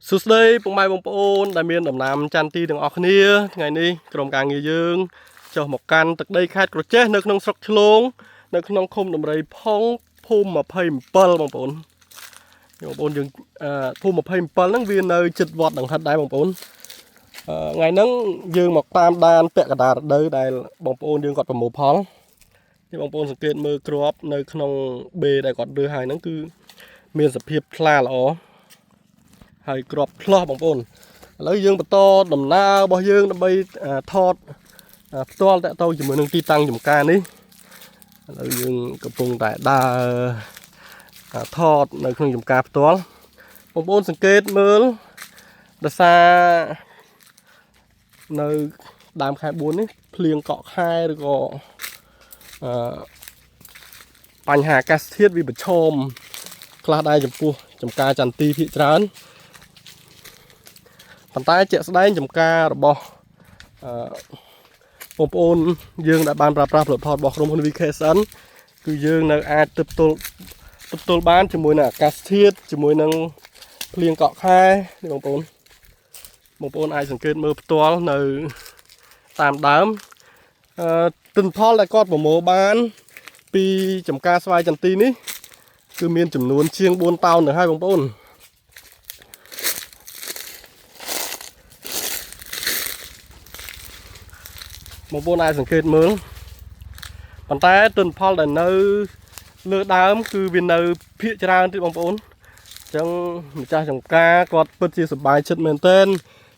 សួស្តីពុកម៉ែបងប្អូនដែលមានដំណាំចន្ទទីទាំងអស់គ្នាថ្ងៃនេះក្រុមការងារយើងចុះមកកាន់ទឹកដីខេត្តក្រចេះនៅក្នុងស្រុកឆ្លងនៅក្នុងឃុំដំរីផុងភូមិ27បងប្អូនយើងភូមិ27ហ្នឹងវានៅជិតវត្តដង្ហិតដែរបងប្អូនថ្ងៃហ្នឹងយើងមកតាមដានពាក់កណ្ដាលរដូវដែលបងប្អូនយើងគាត់ប្រមូលផលនេះបងប្អូនសង្កេតមើលគ្រាប់នៅក្នុងបេដែលគាត់រើសហើយហ្នឹងគឺមានសភាពថ្លាល្អហើយក្របឆ្លោះបងប្អូនឥឡូវយើងបន្តដំណើររបស់យើងដើម្បីថតផ្ទាល់តាក់ទងជាមួយនឹងទីតាំងចំការនេះឥឡូវយើងកំពុងតែដើរថតនៅក្នុងចំការផ្ទាល់បងប្អូនសង្កេតមើលដោយសារនៅដើមខែ4នេះភ្លៀងកក់ខែឬក៏បញ្ហាអាកាសធាតុវាប្រឈមខ្លះដែរចំពោះចំការចន្ទទីភាគច្រើនប៉ុន្តែជាក់ស្ដែងចំការរបស់បងប្អូនយើងដែលបានប្រើប្រាស់ផលិតផលរបស់ក្រុមហ៊ុន VKSN គឺយើងនៅអាចទប់ទល់បានជាមួយនឹងអាកាសធាតុជាមួយនឹងភ្លៀងកក់ខែនេះបងប្អូនអាចសង្កេតមើលផ្ទាល់នៅតាមដើមទិន្នផលដែលគាត់ប្រមូលបានពីចំការស្វាយចន្ទទីនេះគឺមានចំនួនជាង4តោនទៅហើយបងប្អូនអាចសង្កេតមើលប៉ុន្តែទិន្នផលដែលនៅលើដើមគឺវានៅភាគច្រើនទៀតបងប្អូនអញ្ចឹងម្ចាស់ចំការគាត់ពិតជាសប្បាយចិត្តមែនទែន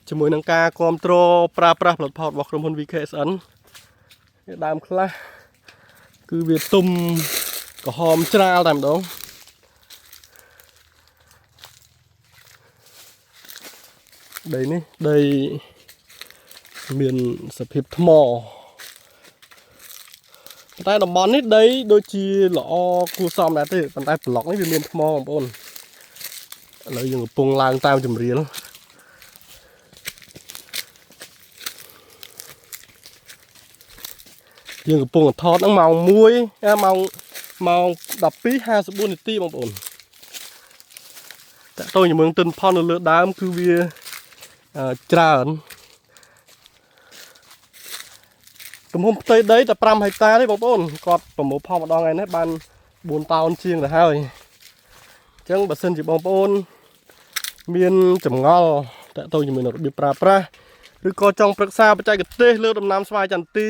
ជាមួយនឹងការគ្រប់គ្រងប្រើប្រាស់ផលិតផលរបស់ក្រុមហ៊ុន VKSN ដើមខ្លះគឺវាទុំក្រហមច្រាលតែម្ដងដីនេះដីមានសភាពថ្មតែតំបន់នេះដីដូចជាល្អគួរសមដែរទេប៉ុន្តែប្លុកនេះវាមានថ្មបងប្អូនឥឡូវយើងកំពុងឡើងតាមជម្រាលយើងកំពុងថតហ្នឹងម៉ោង1ម៉ោង 12:54 នាទីបងប្អូនតើតើយើងមើលទិន្នផលនៅលើដើមគឺវាច្រើនទំហំផ្ទៃដីតែ5ហិកតាទេបងប្អូនគាត់ប្រមូលផលម្ដងថ្ងៃនេះបាន4តោនជាងទៅហើយអញ្ចឹងបើសិនជាបងប្អូនមានចម្ងល់តើតើជាមួយនឹងរបៀបប្រើប្រាស់ឬក៏ចង់ប្រឹក្សាបច្ចេកទេសលើដំណាំស្វាយចន្ទទី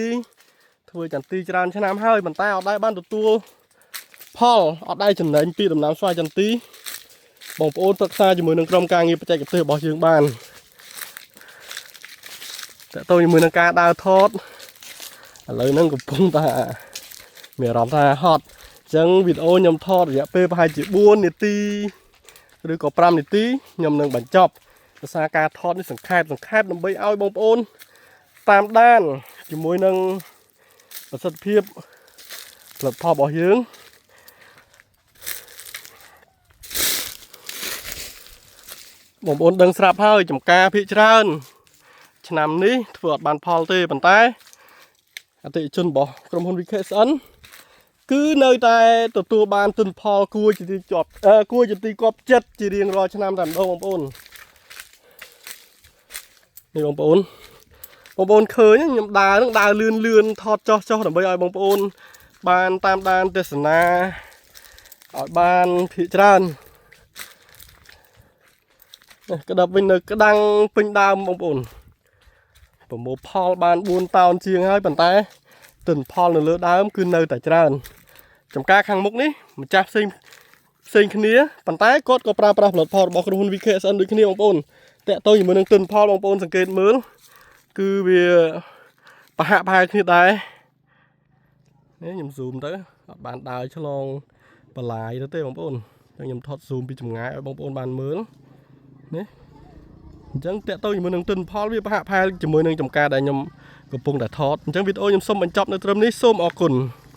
ធ្វើចន្ទទីច្រើនឆ្នាំហើយប៉ុន្តែអត់ដែរបានទទួលផលអត់ដែរចំណេញពីដំណាំស្វាយចន្ទទីបងប្អូនប្រឹក្សាជាមួយនឹងក្រុមការងារបច្ចេកទេសរបស់យើងបានតើតើជាមួយនឹងការដើរថតឥឡូវហ្នឹងកំពុងតែមានអារម្មណ៍ថាហត់អញ្ចឹងវីដេអូខ្ញុំថតរយៈពេលប្រហែលជា4នាទីឬក៏5នាទីខ្ញុំនឹងបញ្ចប់ដោយសារការថតនេះសង្ខេបដើម្បីឲ្យបងប្អូនតាមដានជាមួយនឹងប្រសិទ្ធភាពផលិតផលរបស់យើងបងប្អូនដឹងស្រាប់ហើយចំការភាគច្រើនឆ្នាំនេះធ្វើអត់បានផលទេប៉ុន្តែអតិថិជនរបស់ក្រុមហ៊ុន VKSN គឺនៅតែទទួលបានទិន្នផលគួរជាទីគប់ចិត្តជារៀងរាល់ឆ្នាំតែម្ដងបងប្អូននេះបងប្អូនឃើញខ្ញុំដើរលឿនថតចោះដើម្បីឲ្យបងប្អូនបានតាមដានទេសនាឲ្យបានភាគច្រើនក្តាប់វិញនៅក្តាំងពេញដើមបងប្អូនប្រមូលផលបាន4តោនជាងហើយប៉ុន្តែទិន្នផលនៅលើដើមគឺនៅតែច្រើនចំការខាងមុខនេះម្ចាស់ផ្សេងគ្នាប៉ុន្តែគាត់ក៏ប្រើប្រាស់ផលិតផលរបស់ក្រុមហ៊ុន VKSN ដូចគ្នាបងប្អូនតាក់ទងជាមួយនឹងទិន្នផលបងប្អូនសង្កេតមើលគឺវាប្រហាក់ប្រហែលគ្នាដែរនេះខ្ញុំ zoom ទៅអត់បានដើរឆ្លងបន្លាយទៅទេបងប្អូនខ្ញុំថត zoom ពីចម្ងាយឲ្យបងប្អូនបានមើលនេះអញ្ចឹងតាក់ទងជាមួយនឹងទិន្នផលវាប្រហាក់ប្រហែលជាមួយនឹងចំការដែលខ្ញុំកំពុងតែថតអញ្ចឹងវីដេអូខ្ញុំសូមបញ្ចប់នៅត្រឹមនេះសូមអរគុណ